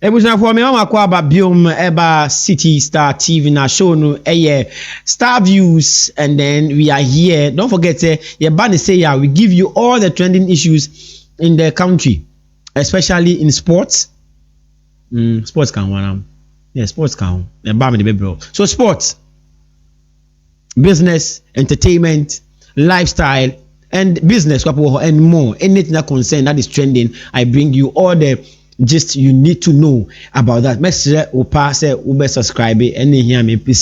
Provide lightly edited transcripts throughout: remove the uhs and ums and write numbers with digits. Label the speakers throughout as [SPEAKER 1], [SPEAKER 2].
[SPEAKER 1] Ebushna for me mama kwa ba biom eba City Star TV na show no Star Views, and then we are here. Don't forget your banner say we give you all the trending issues in the country, especially in sports. Sports can one. Yeah, sports can. So sports, business, entertainment, lifestyle, and business and more. Anything that concern that is trending, I bring you all the just you need to know about that. Make sure you pass subscribe and hear me please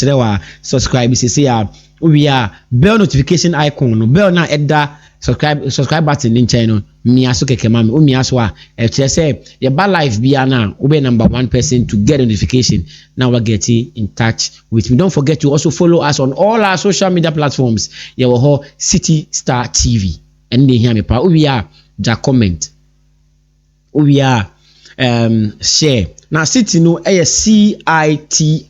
[SPEAKER 1] subscribe. Say we are bell notification icon bell na edda subscribe button in channel me aso keke mami o me aso a say your bad life be na we be number 1 person to get notification. Now we're getting in touch with me. Don't forget to also follow us on all our social media platforms. Your City Star TV and they hear me pa we are just comment we are share now. City no CITI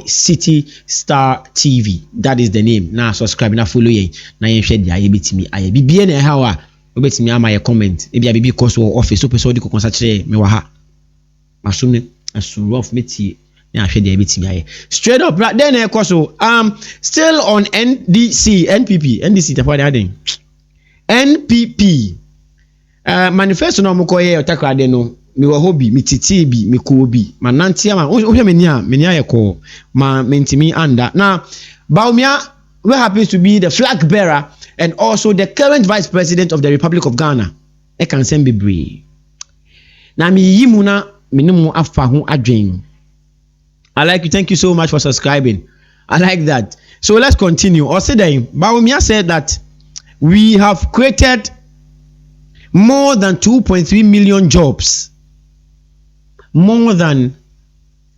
[SPEAKER 1] City Star TV, that is the name. Now subscribe na follow ye na yen share dia ye betimi aye bibie na ha wa obetimi ama ye comment e bia bibi course office so person di ko konsa kire me wa ha masumne asu of meti na hwe dia betimi aye straight up right then e course still on NPP tafa dey aden NPP manifesto no mokoye otakrade no mi wo hobi mi titi bi mi ko bi manantia ma ohwe meni aye ko ma mentimi anda. Now Bawumia, who happens to be the flag bearer and also the current vice president of the Republic of Ghana, e kan sem bebre na mi yimu na minimu afa ho adwen. I like you, thank you so much for subscribing. I like that. So let's continue. Also then Bawumia said that we have created more than 2.3 million jobs. More than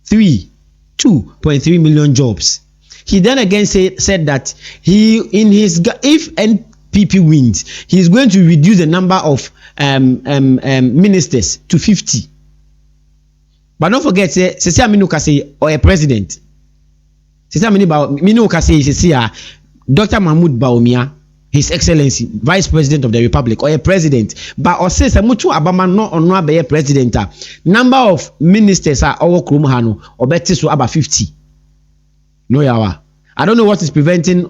[SPEAKER 1] 2.3 million jobs. He then again said that if NPP wins, he is going to reduce the number of ministers to 50. But don't forget, Sisi Aminu Kase or a president. Sisi Aminu Kase Dr Mahamudu Bawumia, His Excellency, Vice President of the Republic, or a president. But or says mutu abama no onwa be president. Number of ministers are our krumhano or better so about 50. No yawa. I don't know what is preventing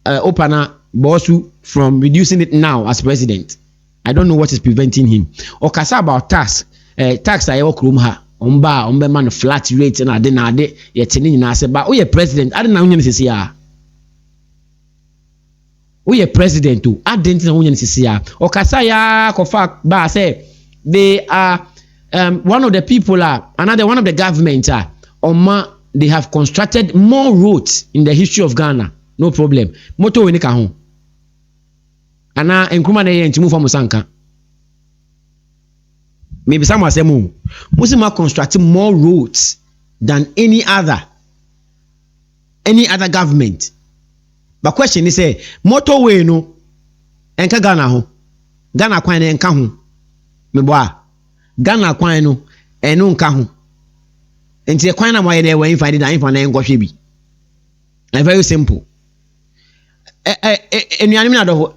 [SPEAKER 1] Opana Bosu from reducing it now as president. I don't know what is preventing him. Or kasa about tax are our krumha. Ombe man flat rate and ade yetini na se ba o president. I don't know say ya. We president to identity na wonye sisia okasa ya kofa ba say they are one of the people another one of the government they have constructed more roads in the history of Ghana. No problem. Moto we nika ho ana enkruma na ye ntimu fa musanka maybe some say mo musima constructing more roads than any other government. But question is motorway no enka Ghana ho Ghana kwan na enka ho meboa Ghana kwan no eno nka ho enti kwan na moye na we find na infa na engohwe bi. Very simple.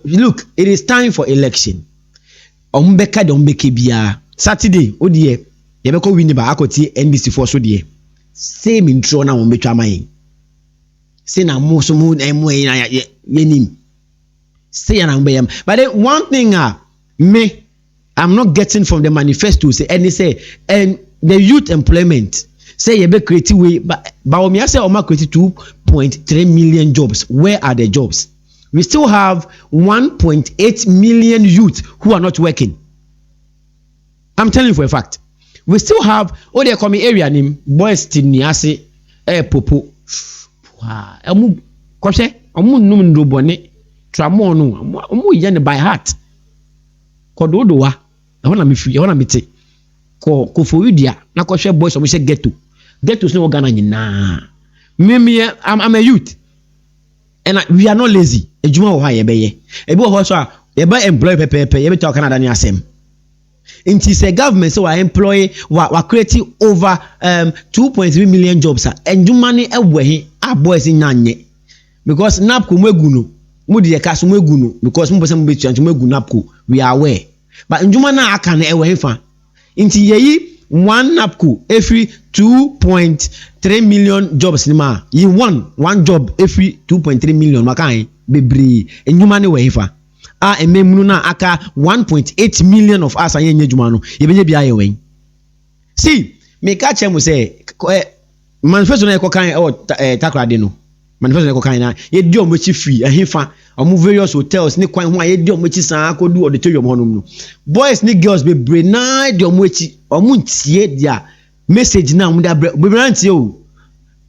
[SPEAKER 1] Look, it is time for election. Ombeka bia Saturday odie ye beko win ba akoti NDC for so die same intro na ombetwa mayin. Say na most mu na yenim say na mbeyam. But then one thing I'm not getting from the manifesto say and the youth employment say you be creative way but Bawumia say Oma create 2.3 million jobs. Where are the jobs? We still have 1.8 million youth who are not working. I'm telling you for a fact. We still have they call me area name boys tiniase popo amu kwhwe amu num ndobone tramo no amu yene by heart kododowa ehona mefi ehona mete ko foyudia na kwhwe boys omo she ghetto no Ghana nyina me I'm a youth and we are not lazy ejuma wo ha ye beye ebi wo so a ye ba employ pepepe ye beta Canada ni asem. It is a government so I employ we creating over 2.3 million jobs and money ewe boys in nanye because napko mwegunu mudi ye kaso mwegunu because mbo se mbetu antu mwegunu napko we are aware but njuma na aka na ewe fa Inti yeyi one napco every 2.3 million jobs nima. Ye one job every 2.3 million makai bebre enyuma ne wehifa. Ememunu na aka 1.8 million of us anye nyejuma no. Yebenye bia ye wen. See, me catch him say manifesto na ekokan takrade no. Manifesto na ekokan na ye di omochi free ehifa omu various hotels ni kwan ho ye di omochi san akodu auditorium honum no. Boys ni girls be bre na di omochi omu ntie dia message na omu da bre ntie o.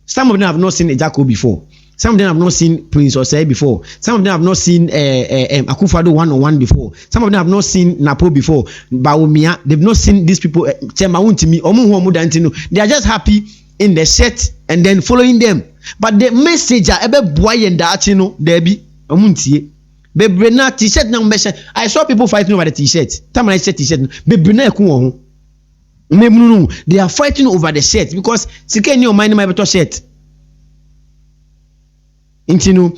[SPEAKER 1] Some of them have not seen Ejako before. Some of them have not seen Prince Osei before. Some of them have not seen Akufado 101 before. Some of them have not seen Napo before. Bawumia, they've not seen these people. They are just happy in the set and then following them. But the message boy and that Debbie Omuntie. Bebrena t-shirt na mbesha. I saw people fighting over the t-shirt. Time I said t-shirt. Bebrena kuwo. They are fighting over the shirt because Sikeni your mind my better shirt. Into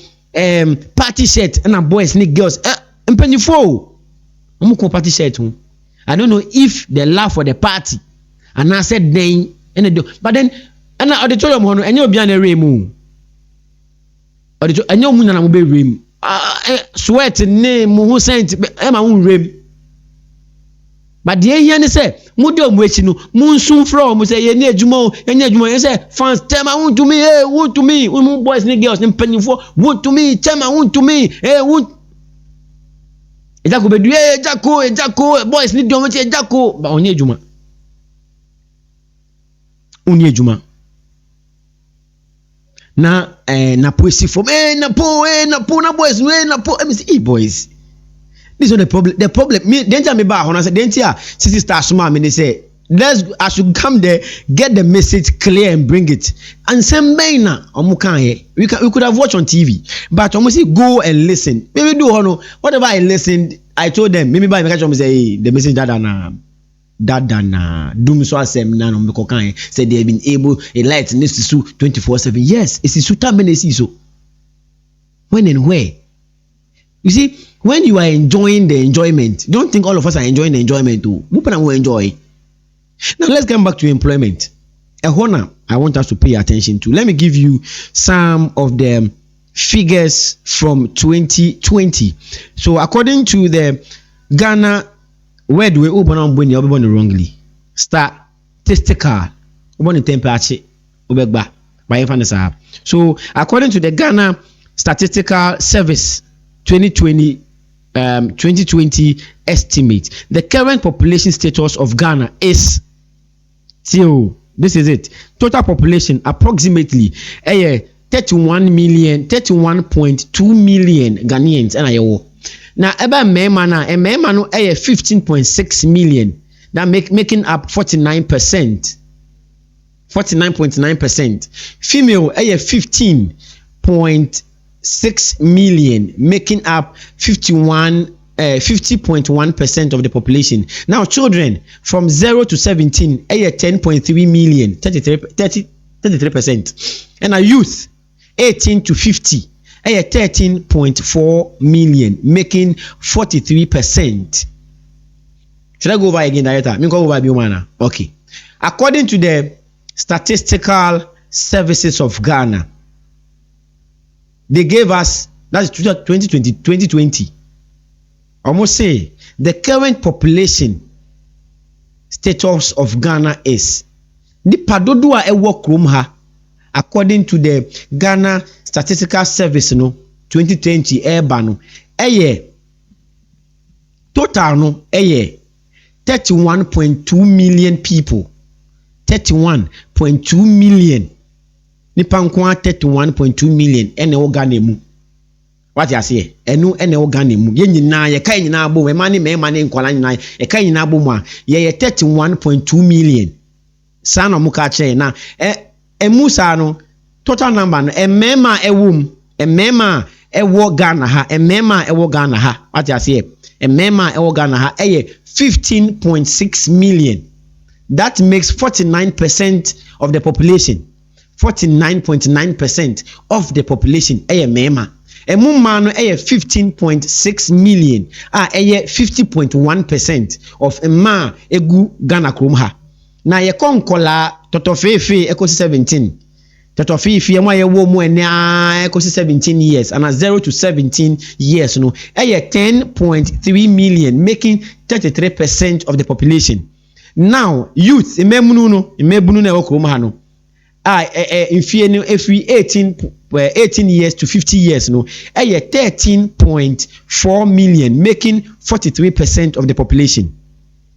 [SPEAKER 1] party shirt and boys and girls. Mpenifo. Party shirt. I don't know if they laugh for the party. And I said then but then and I auditorium hono enyo bia na remu. Enyo mu na mo be rem. Sweat ne mo ho sent e ma ho rem. But the here say mudi omu echi no munsun from say ye ni adwuma ye say fans tell me want to me want to me we boys and girls mpanifo want to me tell me want to me want Ejako bedu Ejako boys ni do me Ejako ba onye adwuma na poesi from na boys na me say boys. This is not the problem. The problem, me, danger me ba. When I say danger, city star smart me they say, I should come there, get the message clear and bring it. And same na we could have watched on TV, but almost say go and listen. Maybe do hono. Whatever I listened, I told them. Maybe by me catch me say hey, the message that doom so asem na no me kokan say they have been able a light needs to su 24/7. Yes, it's su time so. When and where? You see, when you are enjoying the enjoyment, don't think all of us are enjoying the enjoyment too. Mupana will enjoy. Now let's come back to employment. A honor I want us to pay attention to. Let me give you some of the figures from 2020. So according to the Ghana, where do we open on when you open wrongly? Statistical. Open temperature. Obegba. So according to the Ghana Statistical Service 2020 estimate, the current population status of Ghana is still, this is it, total population approximately 31.2 million Ghanaians and now eba mema no 15.6 million, that making up 49.9%. Female 15.6 million, making up 50.1% of the population. Now children from 0 to 17 10.3 million, 33%. And our youth 18 to 50 13.4 million, making 43%. Should I go over again, director? Me go over Biomana. Okay. According to the Statistical Services of Ghana, they gave us, that's 2020. Almost say the current population status of Ghana is the padodua ewo krom ha, according to the Ghana Statistical Service 2020 urban total 31.2 million people. 31.2 million. Nipankwa 31.2 million ene o Ghana mu. What you say? Enu ene o Ghana mu. Ye nyina ye kan nyina bo, we mane nkwala nyina ye kan nyina bo mu a ye 31.2 million. Sa no muka che na emu sa no total number no emema ewum, emema ewo Ghana ha, emema ewo Ghana ha. What you say? Emema ewo Ghana ha 15.6 million. That makes 49% of the population. 49.9% of the population. Mema. emu mmaa no 15.6 million a 50.1% of mmaa egu Ghana krom ha na ye konkola totofefe ekosi 17 totofefe emu ayewo mu ene ekosi 17 years and 0 to 17 years no 10.3 million making 33% of the population. Now youth ememunu na ewo krom ha no infie no every 18 years to 50 years no 13.4 million making 43% of the population.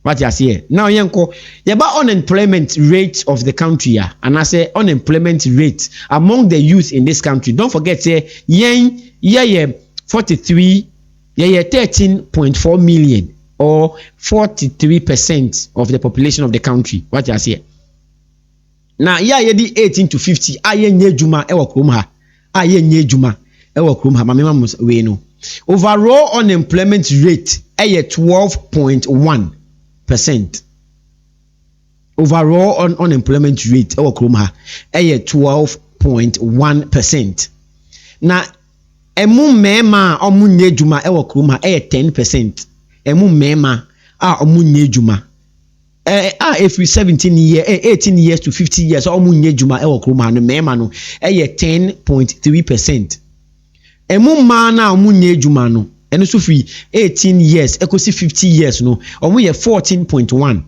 [SPEAKER 1] What you see now yenko yeba unemployment rate of the country and I say unemployment rate among the youth in this country. Don't forget say 43 13.4 million or 43% of the population of the country. What you see now yedi 18 to 50 ayenye juma ewo krom ha ayenye juma ewo krom ha mamema we no overall unemployment rate 12.1%. Overall unemployment rate ewo krom ha 12.1%. na emu mema omunye juma ewo krom ha 10%. emu mema omunye juma every 18 years to 50 years omunye juma ewo krom ha no mema no 10.3%. emu ma na omunye juma no eno so free 18 years ekosi 50 years no omu ye 14.1.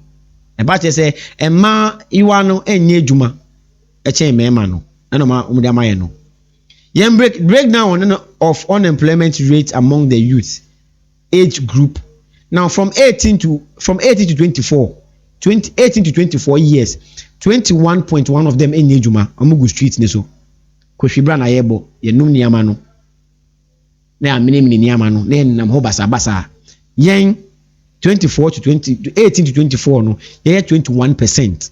[SPEAKER 1] eba che say ema iwa no enye juma eche mema no eno ma omude amaye no yen break down of unemployment rate among the youth age group. Now from 18 to 24 years 21.1 of them enye juma omugu street ne so kwhwibra na yebo yenum niama no na amene niama no na nam ho basa yen 18 to 24 no ye 21%.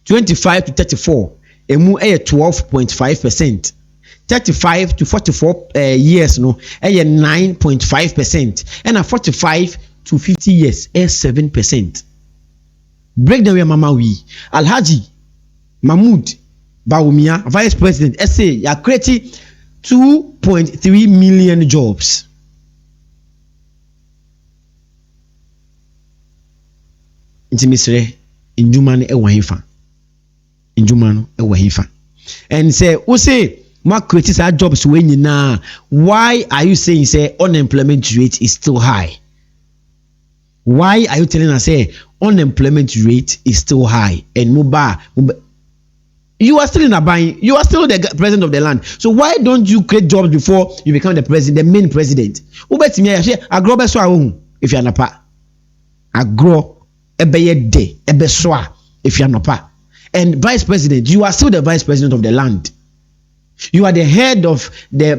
[SPEAKER 1] 25 to 34 emu 12.5%. 35 to 44 years no 9.5%, and 45 to 50 years 7%. Break down your mama we Alhaji Mahamudu Bawumia, Vice President, say you are creating 2.3 million jobs. Intimisre injumano ewahifa. Injumano ewahifa. And say, who say ma create our jobs when you now? Why are you saying say unemployment rate is still high? Why are you telling us say unemployment rate is still high and you are still in a bind, you are still the president of the land. So why don't you create jobs before you become the president, the main president? Agro beso if you are not agro ebeye de ebeswa if you are not. And vice president, you are still the vice president of the land. You are the head of the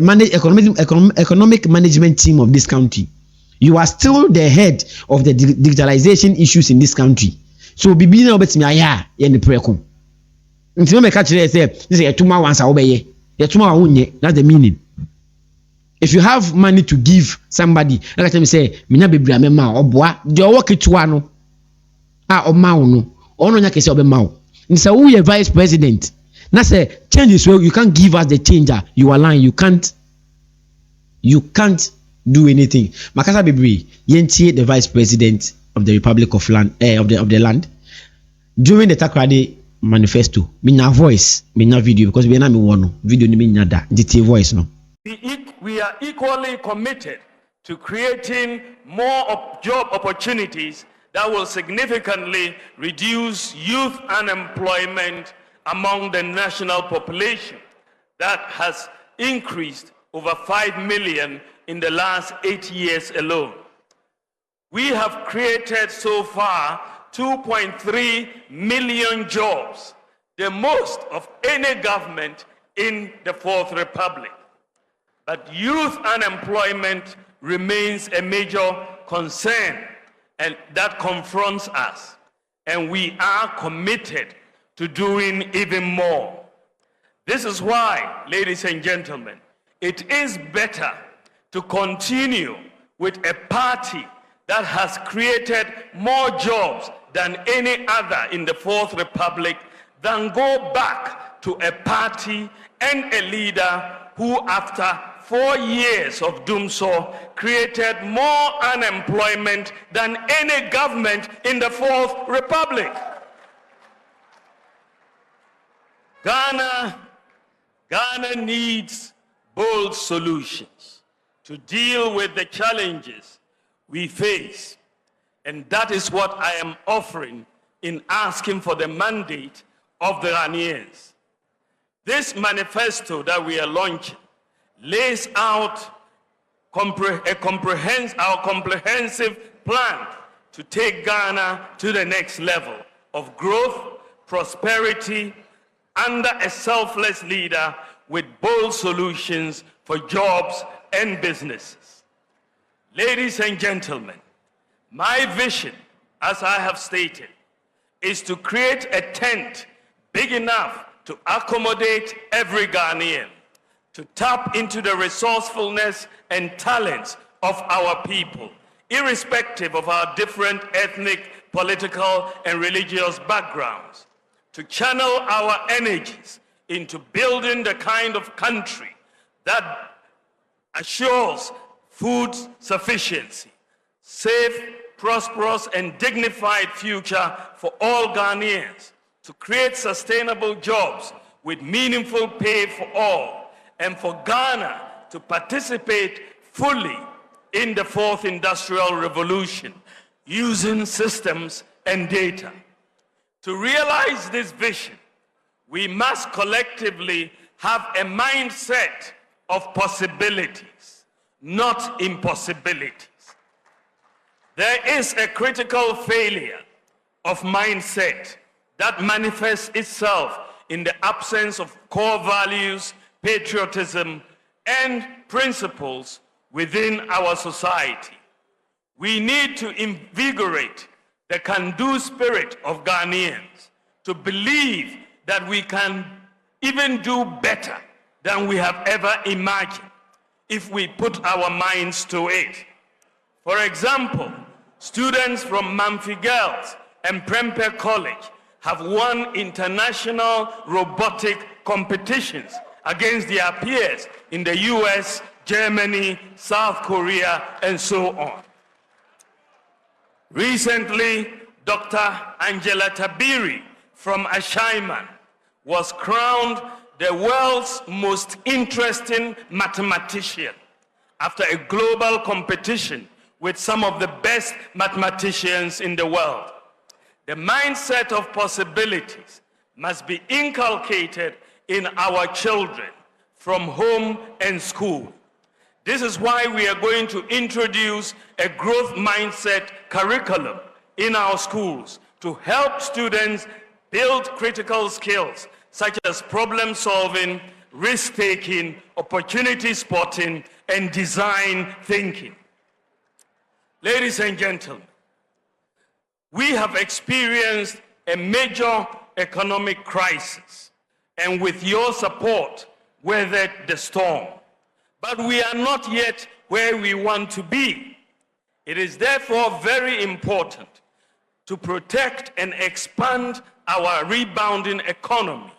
[SPEAKER 1] economic management team of this country. You are still the head of the digitalization issues in this country. So bibi na obetimi aya ye ne preko. Ntime me catch say this is tuma once obeye. Ye tuma wonye, that's the meaning. If you have money to give somebody, like I say, mina bebra me ma oboa, de owo ketua no. O ma wo no. Ono nya kese obe ma wo. Nsa wo ye vice president. Na say change is well, you can't give us the changer. You are lying. You can't do anything. Makasa Bibri, yentie the vice president of the Republic of Land of the land during the Takrade Manifesto. Minya voice, minya video because we na me wono video ni minya da detail voice no.
[SPEAKER 2] We are equally committed to creating more job opportunities that will significantly reduce youth unemployment among the national population that has increased over 5 million in the last 8 years alone. We have created so far 2.3 million jobs, the most of any government in the Fourth Republic. But youth unemployment remains a major concern and that confronts us, and we are committed to doing even more. This is why, ladies and gentlemen, it is better to continue with a party that has created more jobs than any other in the Fourth Republic than go back to a party and a leader who, after 4 years of doomsor created more unemployment than any government in the Fourth Republic. Ghana needs bold solutions to deal with the challenges we face. And that is what I am offering in asking for the mandate of the Ghanaians. This manifesto that we are launching lays out our comprehensive plan to take Ghana to the next level of growth, prosperity, under a selfless leader with bold solutions for jobs and businesses. Ladies and gentlemen, my vision, as I have stated, is to create a tent big enough to accommodate every Ghanaian, to tap into the resourcefulness and talents of our people, irrespective of our different ethnic, political, and religious backgrounds, to channel our energies into building the kind of country that assures food sufficiency, safe, prosperous, and dignified future for all Ghanaians, to create sustainable jobs with meaningful pay for all, and for Ghana to participate fully in the fourth industrial revolution using systems and data. To realize this vision, we must collectively have a mindset of possibilities, not impossibilities. There is a critical failure of mindset that manifests itself in the absence of core values, patriotism, and principles within our society. We need to invigorate the can-do spirit of Ghanaians to believe that we can even do better than we have ever imagined if we put our minds to it. For example, students from Mamfi Girls and Prempeh College have won international robotic competitions against their peers in the US, Germany, South Korea, and so on. Recently, Dr. Angela Tabiri from Ashaiman was crowned the world's most interesting mathematician after a global competition with some of the best mathematicians in the world. The mindset of possibilities must be inculcated in our children from home and school. This is why we are going to introduce a growth mindset curriculum in our schools to help students build critical skills such as problem solving, risk-taking, opportunity spotting, and design thinking. Ladies and gentlemen, we have experienced a major economic crisis, and with your support, weathered the storm. But we are not yet where we want to be. It is therefore very important to protect and expand our rebounding economy,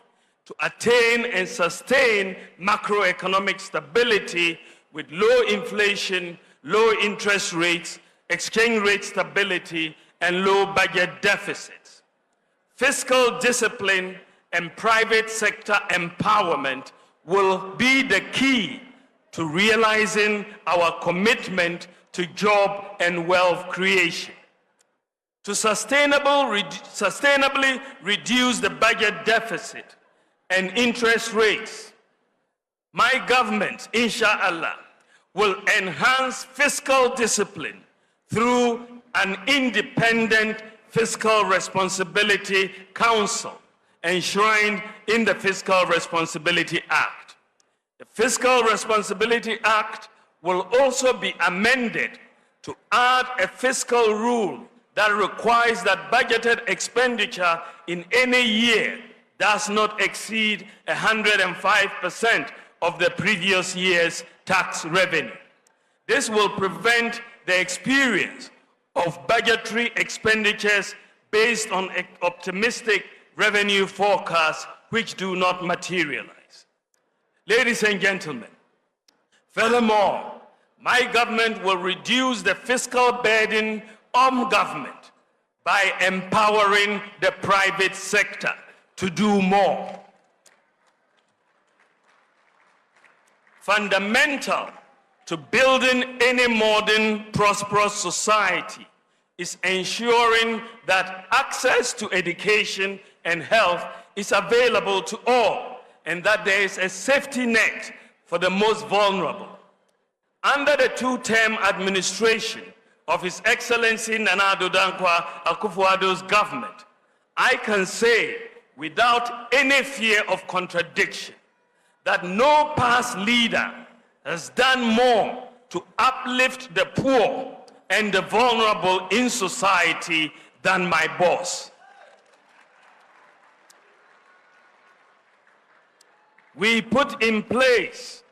[SPEAKER 2] to attain and sustain macroeconomic stability with low inflation, low interest rates, exchange rate stability, and low budget deficits. Fiscal discipline and private sector empowerment will be the key to realizing our commitment to job and wealth creation. To sustainably reduce the budget deficit and interest rates, my government, inshallah, will enhance fiscal discipline through an independent Fiscal Responsibility Council enshrined in the Fiscal Responsibility Act. The Fiscal Responsibility Act will also be amended to add a fiscal rule that requires that budgeted expenditure in any year does not exceed 105% of the previous year's tax revenue. This will prevent the experience of budgetary expenditures based on optimistic revenue forecasts which do not materialize. Ladies and gentlemen, Furthermore, my government will reduce the fiscal burden on government by empowering the private sector to do more. Fundamental to building any modern, prosperous society is ensuring that access to education and health is available to all, and that there is a safety net for the most vulnerable. Under the two-term administration of His Excellency Nana Addo Dankwa Akufo-Addo's government, I can say without any fear of contradiction that no past leader has done more to uplift the poor and the vulnerable in society than my boss. We put in place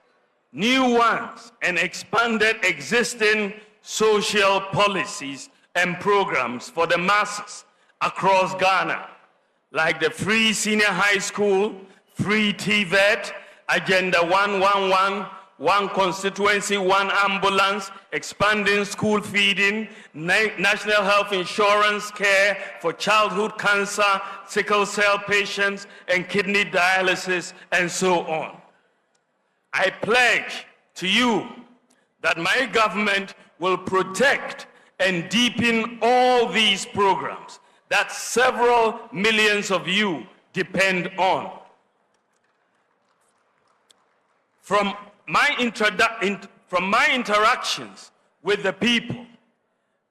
[SPEAKER 2] new ones and expanded existing social policies and programs for the masses across Ghana, like the free senior high school, free TVET, Agenda 111, one constituency, one ambulance, expanding school feeding, national health insurance care for childhood cancer, sickle cell patients, and kidney dialysis, and so on. I pledge to you that my government will protect and deepen all these programs that several millions of you depend on. From my interactions with the people,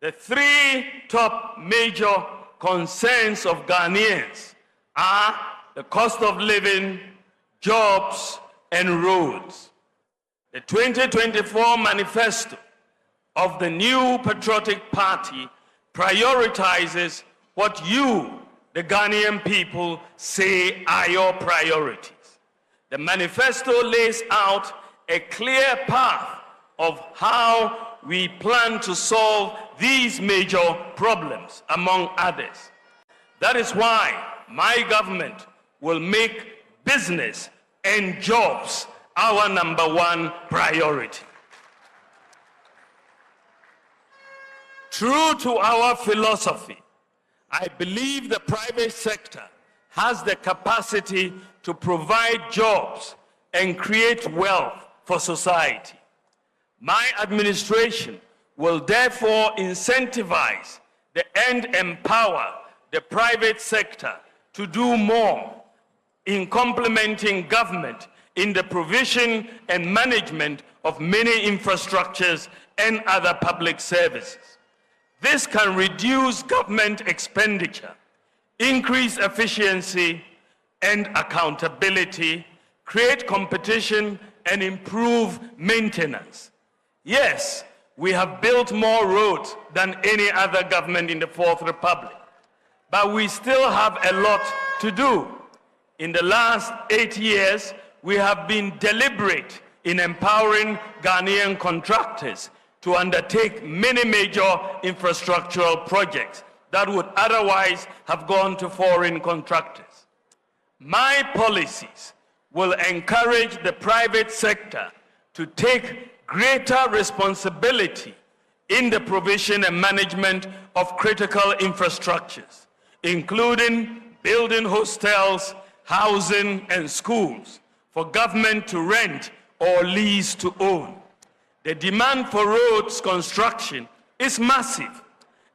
[SPEAKER 2] the three top major concerns of Ghanaians are the cost of living, jobs, and roads. The 2024 Manifesto of the new Patriotic Party prioritizes what you, the Ghanaian people, say are your priorities. The manifesto lays out a clear path of how we plan to solve these major problems, among others. That is why my government will make business and jobs our #1 priority. True to our philosophy, I believe the private sector has the capacity to provide jobs and create wealth for society. My administration will therefore incentivize and empower the private sector to do more in complementing government in the provision and management of many infrastructures and other public services. This can reduce government expenditure, increase efficiency and accountability, create competition, and improve maintenance. Yes, we have built more roads than any other government in the Fourth Republic, but we still have a lot to do. In the last 8 years, we have been deliberate in empowering Ghanaian contractors to undertake many major infrastructural projects that would otherwise have gone to foreign contractors. My policies will encourage the private sector to take greater responsibility in the provision and management of critical infrastructures, including building hostels, housing, and schools for government to rent or lease to own. The demand for roads construction is massive,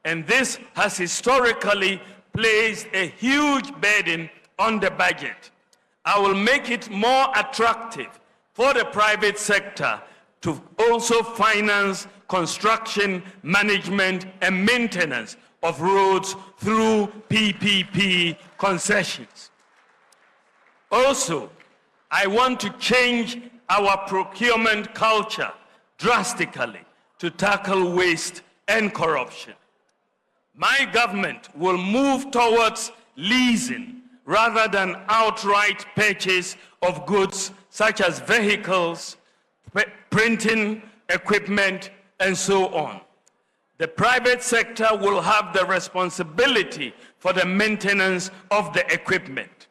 [SPEAKER 2] and this has historically placed a huge burden on the budget. I will make it more attractive for the private sector to also finance construction, management, and maintenance of roads through PPP concessions. Also, I want to change our procurement culture drastically to tackle waste and corruption. My government will move towards leasing rather than outright purchase of goods such as vehicles, printing equipment, and so on. The private sector will have the responsibility for the maintenance of the equipment.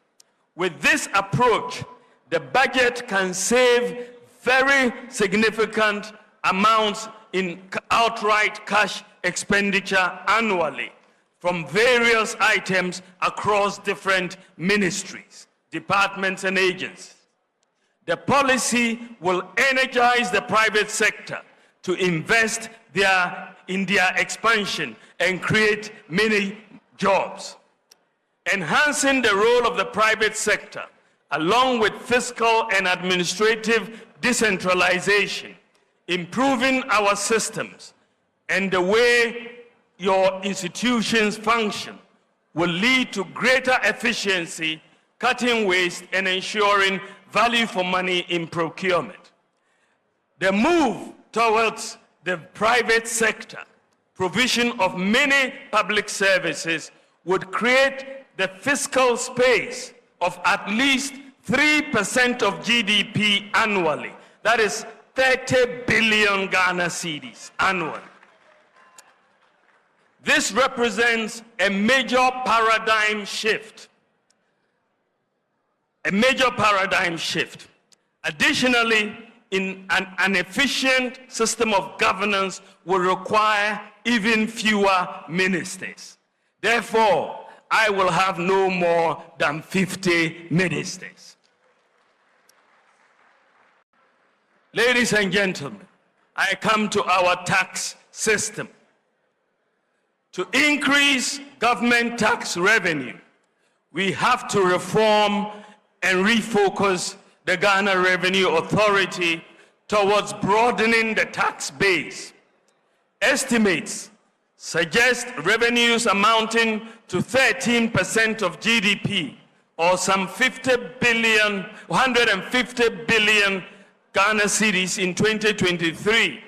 [SPEAKER 2] With this approach, the budget can save very significant amounts in outright cash expenditure annually from various items across different ministries, departments, and agencies. The policy will energize the private sector to invest in their expansion and create many jobs. Enhancing the role of the private sector, along with fiscal and administrative decentralization, improving our systems and the way your institutions function, will lead to greater efficiency, cutting waste, and ensuring value for money in procurement. The move towards the private sector, provision of many public services, would create the fiscal space of at least 3% of GDP annually. That is 30 billion Ghana cedis annually. This represents a major paradigm shift. Additionally, an efficient system of governance will require even fewer ministers. Therefore, I will have no more than 50 ministers. Ladies and gentlemen, I come to our tax system. To increase government tax revenue, we have to reform and refocus the Ghana Revenue Authority towards broadening the tax base. Estimates suggest revenues amounting to 13% of GDP, or some 150 billion Ghana cedis in 2023,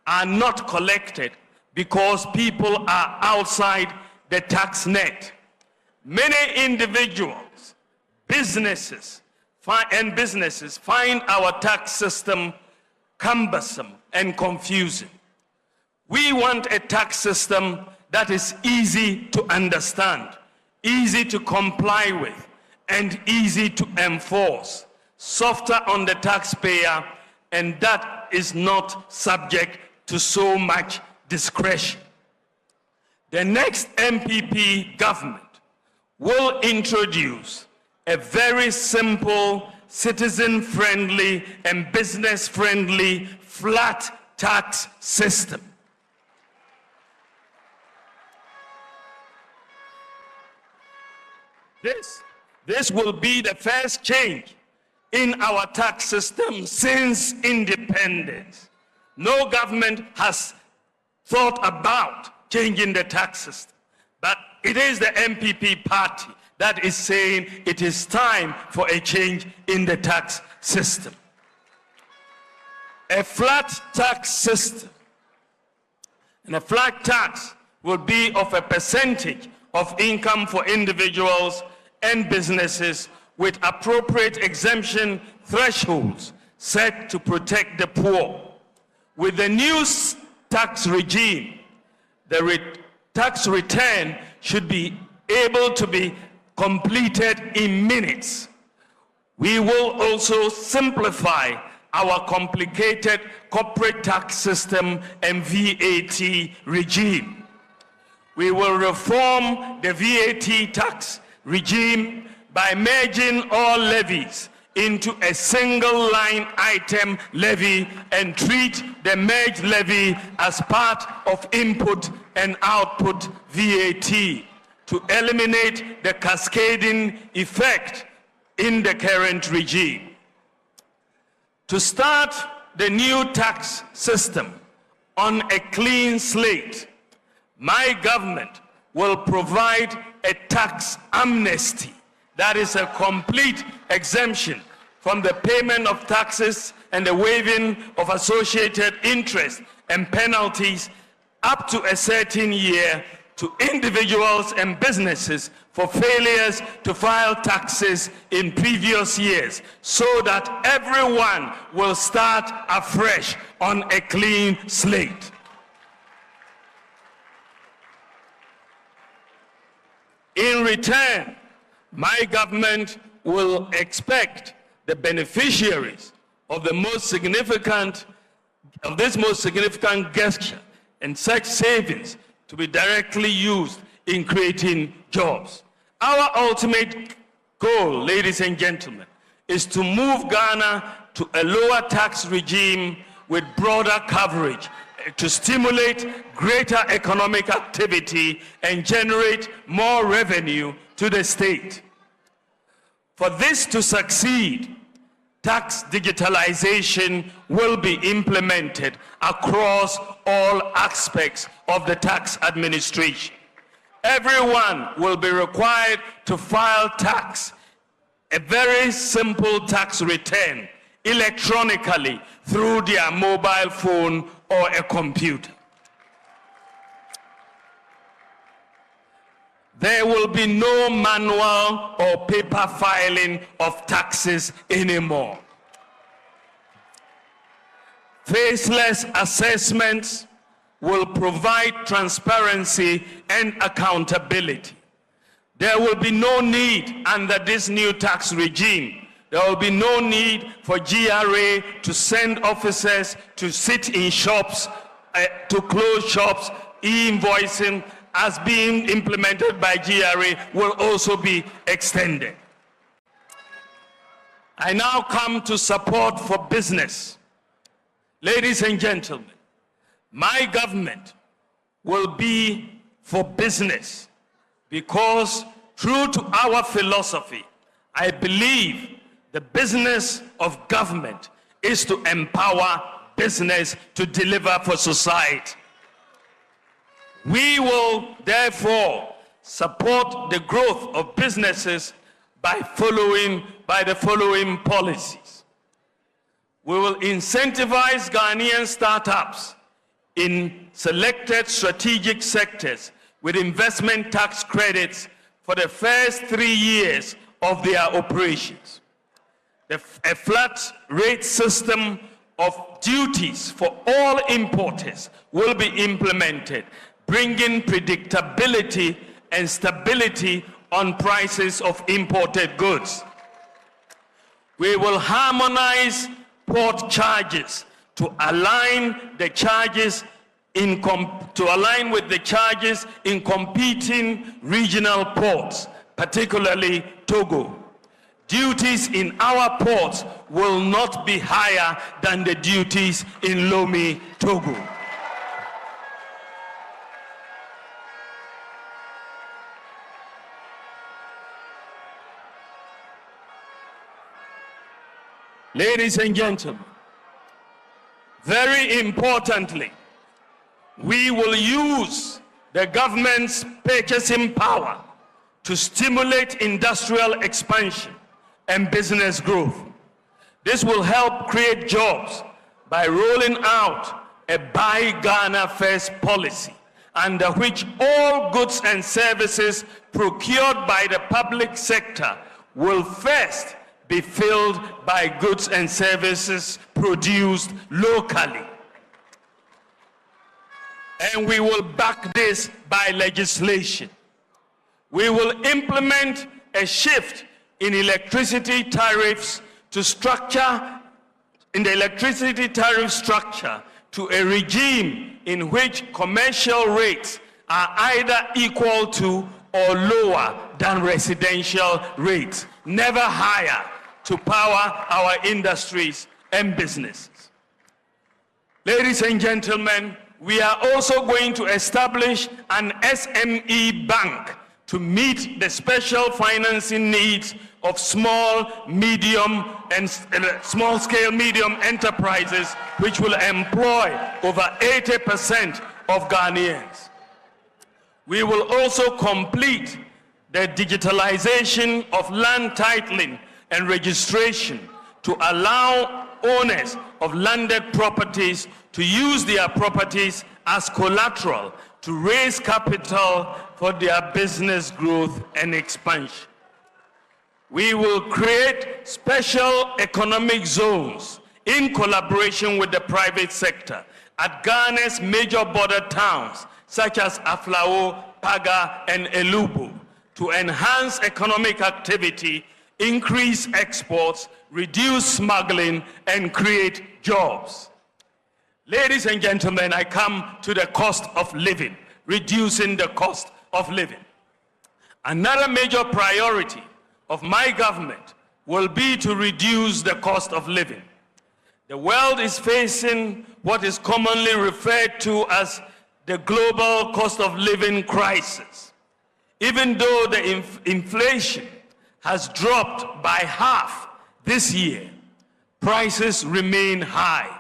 [SPEAKER 2] are not collected because people are outside the tax net. Many individuals, businesses find our tax system cumbersome and confusing. We want a tax system that is easy to understand, easy to comply with, and easy to enforce, softer on the taxpayer, and that is not subject to so much discretion. The next MPP government will introduce a very simple, citizen-friendly, and business-friendly flat tax system. This will be the first change in our tax system since independence. No government has thought about changing the tax system, but it is the MPP party that is saying it is time for a change in the tax system. A flat tax system, and a flat tax will be of a percentage of income for individuals and businesses with appropriate exemption thresholds set to protect the poor. With the new tax regime, the tax return should be able to be completed in minutes. We will also simplify our complicated corporate tax system and VAT regime. We will reform the VAT tax regime by merging all levies into a single line item levy and treat the merged levy as part of input and output VAT to eliminate the cascading effect in the current regime. To start the new tax system on a clean slate, my government will provide a tax amnesty, that is a complete exemption from the payment of taxes and the waiving of associated interest and penalties up to a certain year to individuals and businesses for failures to file taxes in previous years, so that everyone will start afresh on a clean slate. In return, my government will expect the beneficiaries of this most significant gesture, and such savings to be directly used in creating jobs. Our ultimate goal, ladies and gentlemen, is to move Ghana to a lower tax regime with broader coverage to stimulate greater economic activity and generate more revenue to the state. For this to succeed, tax digitalization will be implemented across all aspects of the tax administration. Everyone will be required to file tax, a very simple tax return, electronically through their mobile phone or a computer. There will be no manual or paper filing of taxes anymore. Faceless assessments will provide transparency and accountability. There will be no need under this new tax regime. There will be no need for GRA to send officers to sit in shops, to close shops. E-invoicing, as being implemented by GRA, will also be extended. I now come to support for business. Ladies and gentlemen, my government will be for business because, true to our philosophy, I believe the business of government is to empower business to deliver for society. We will therefore support the growth of businesses by the following policies. We will incentivize Ghanaian startups in selected strategic sectors with investment tax credits for the first 3 years of their operations. A flat rate system of duties for all importers will be implemented, bringing predictability and stability on prices of imported goods. We will harmonize port charges to align the charges with the charges in competing regional ports, particularly Togo. Duties in our ports will not be higher than the duties in Lomé, Togo. Ladies and gentlemen, very importantly, we will use the government's purchasing power to stimulate industrial expansion and business growth. This will help create jobs by rolling out a Buy Ghana First policy, under which all goods and services procured by the public sector will first be filled by goods and services produced locally. And we will back this by legislation. We will implement a shift in electricity tariffs to the electricity tariff structure to a regime in which commercial rates are either equal to or lower than residential rates, never higher, to power our industries and businesses. Ladies and gentlemen, we are also going to establish an SME bank to meet the special financing needs of small-scale medium enterprises, which will employ over 80% of Ghanaians. We will also complete the digitalization of land titling and registration to allow owners of landed properties to use their properties as collateral to raise capital for their business growth and expansion. We will create special economic zones in collaboration with the private sector at Ghana's major border towns such as Aflao, Paga, and Elubu to enhance economic activity, increase exports, reduce smuggling, and create jobs. Ladies and gentlemen, I come to the cost of living, reducing the cost of living. Another major priority of my government will be to reduce the cost of living. The world is facing what is commonly referred to as the global cost of living crisis. Even though the inflation has dropped by half this year, prices remain high.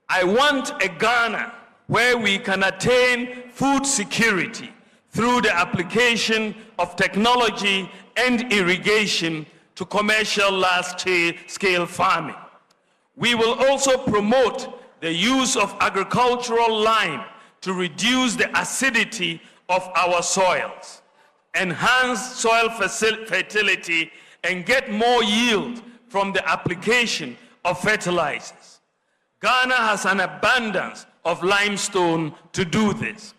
[SPEAKER 2] I want a Ghana where we can attain food security through the application of technology and irrigation to commercial large-scale farming. We will also promote the use of agricultural lime to reduce the acidity of our soils, enhance soil fertility, and get more yield from the application of fertilizers. Ghana has an abundance of limestone to do this.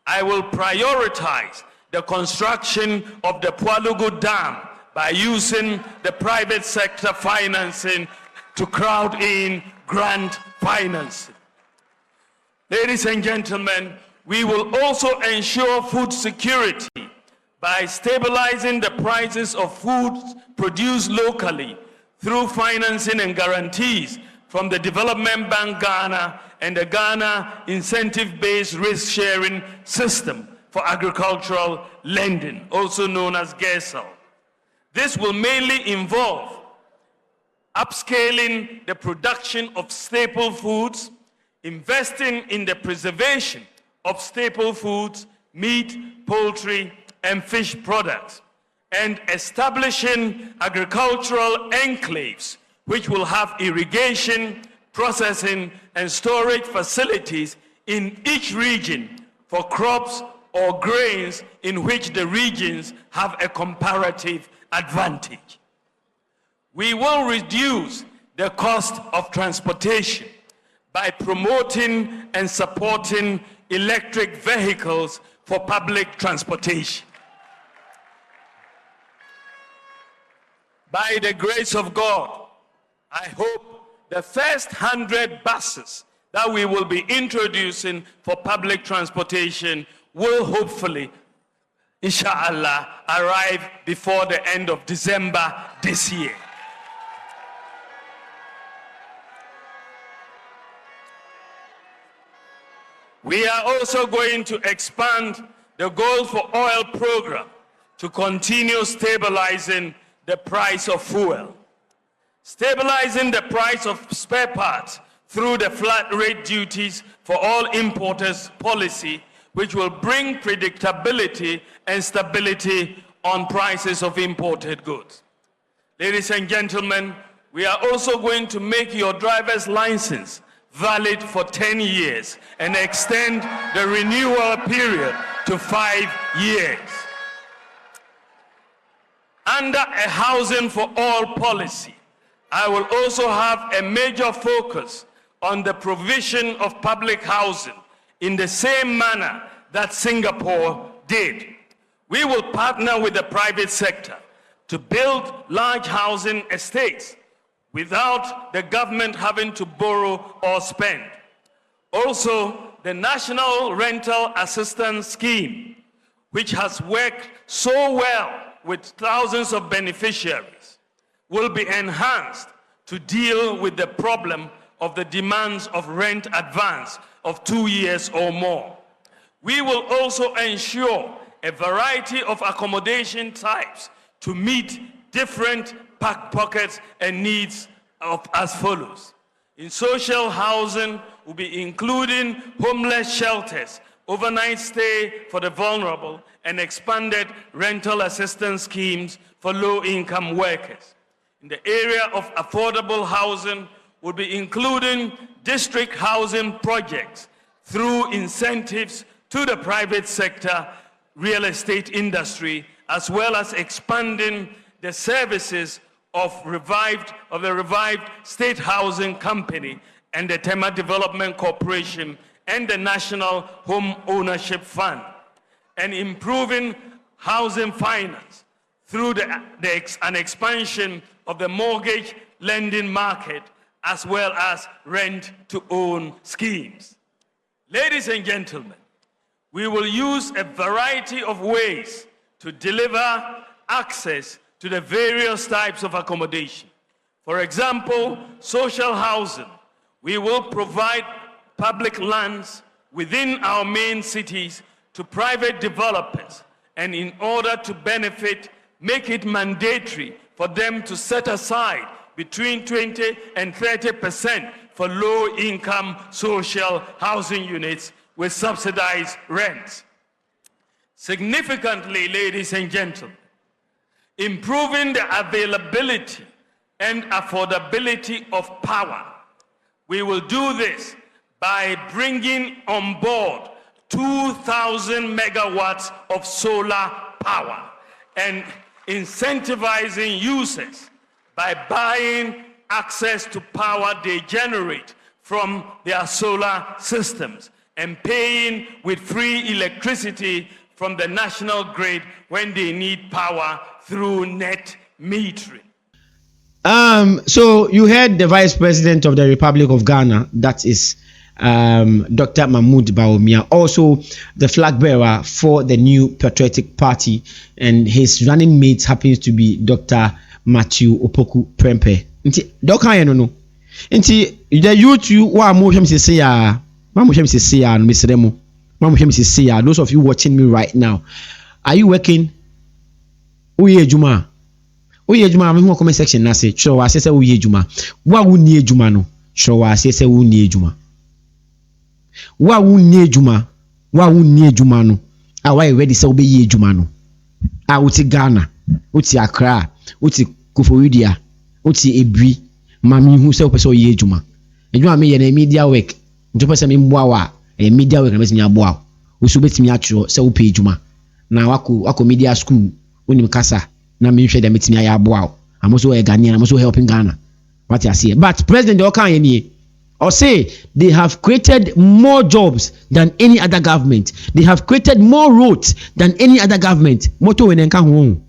[SPEAKER 2] I will prioritize the construction of the Pualugu Dam by using the private sector financing to crowd in grant financing. Ladies and gentlemen, we will also ensure food security by stabilizing the prices of foods produced locally through financing and guarantees from the Development Bank Ghana and the Ghana Incentive-Based Risk-Sharing System for Agricultural Lending, also known as GESL. This will mainly involve upscaling the production of staple foods, investing in the preservation of staple foods, meat, poultry, and fish products, and establishing agricultural enclaves which will have irrigation, processing, and storage facilities in each region for crops or grains in which the regions have a comparative advantage. We will reduce the cost of transportation by promoting and supporting electric vehicles for public transportation. By the grace of God, I hope the first 100 buses that we will be introducing for public transportation will hopefully, inshallah, arrive before the end of December this year. We are also going to expand the Gold for Oil program to continue stabilizing the price of fuel. Stabilizing the price of spare parts through the flat rate duties for all importers policy, which will bring predictability and stability on prices of imported goods. Ladies and gentlemen, we are also going to make your driver's license valid for 10 years and extend the renewal period to 5 years. Under a housing for all policy, I will also have a major focus on the provision of public housing in the same manner that Singapore did. We will partner with the private sector to build large housing estates without the government having to borrow or spend. Also, the National Rental Assistance Scheme, which has worked so well with thousands of beneficiaries, will be enhanced to deal with the problem of the demands of rent advance of 2 years or more. We will also ensure a variety of accommodation types to meet different pockets and needs as follows. In social housing, we'll be including homeless shelters, overnight stay for the vulnerable, and expanded rental assistance schemes for low-income workers. In the area of affordable housing, we'll be including district housing projects through incentives to the private sector, real estate industry, as well as expanding the services of the revived State Housing Company and the Tema Development Corporation and the National Home Ownership Fund, and improving housing finance through an expansion of the mortgage lending market, as well as rent-to-own schemes. Ladies and gentlemen, we will use a variety of ways to deliver access to the various types of accommodation. For example, social housing. We will provide public lands within our main cities to private developers, and in order to benefit, make it mandatory for them to set aside between 20 and 30% for low-income social housing units with subsidized rents. Significantly, ladies and gentlemen, improving the availability and affordability of power. We will do this by bringing on board 2,000 megawatts of solar power and incentivizing users by buying access to power they generate from their solar systems and paying with free electricity from the national grid when they need power through net metering.
[SPEAKER 1] So you heard the Vice President of the Republic of Ghana, that is Dr. Mahamudu Bawumia, also the flag bearer for the new Patriotic Party, and his running mate happens to be Dr. Matthew Opoku Prempeh. Nti doka ye no. Nti the youth you wa mo hwem sese ya, ma mo hwem sese ya no mesere mo. Ma mo hwem sese ya, those of you watching me right now, are you working? Oye ejuma. Oye ejuma me ho comment section na say, sure wa sese oye ejuma. Wa wo ni ejuma no, sure wa sese wo ni ejuma. Wa wo ni ejuma, wa wo ni ejuma no. A wa ready say obe ye ejuma no. A uti Ghana, uti Accra, uti Kuforidia, uti Ebri, mami hu say opese oye ejuma. Ejuma me ye na media work. Njo pese me mboa wa, media work na me aboa. Usu betimi atro say wo pe ejuma. Na wako media school, unim kasa na me hwe dem betimi aya aboa. I'm also a Ghanaian, I'm also helping Ghana. What I say. But President Okan ye or say they have created more jobs than any other government. They have created more roads than any other government. Moto wenenka ho.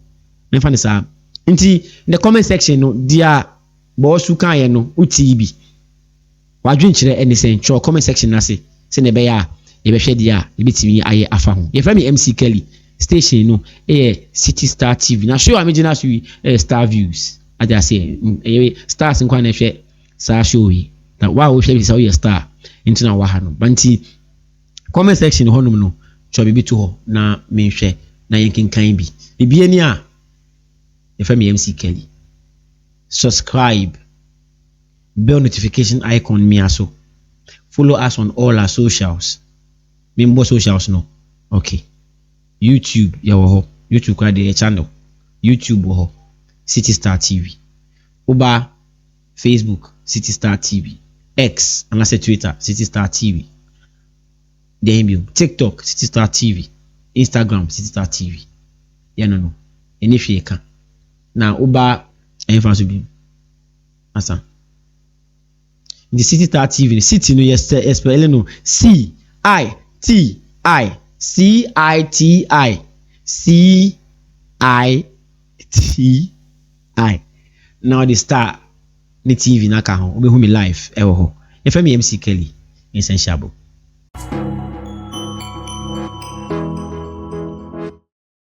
[SPEAKER 1] Memfa ne sa. Nti the comment section no dia boss kan ye no uti bi. Wadwen kire anything cho comment section na se ne be ya e be hwe dia e betimi aye afa ho. Ye fra me MC Kelly station no City Star TV. Na show amagina show Star Views. Ada say stars nkwa na hwe sa show yi. Na wa wo hwe say star into na wa ha no. Banti comment section ho no no cho bibi to ho na me hwe na yenkenkan bi. Bibie ni a e fa me MC Kelly. Subscribe, bell notification icon me aso. Follow us on all our socials. Member socials no. Okay. YouTube yawo YouTube kwa the channel. YouTube ho City Star TV. Oba Facebook City Star TV. X and I say Twitter City Star TV. Then TikTok City Star TV. Instagram City Star TV. Yeah no. Any fee can. Now oba enfance bi. Asa. The City Star TV, the city no yes spell no C I T I C I T I C I T I. Now the star the TV na ka ho obehu me live e wo ho. E fa me MC Kelly essential.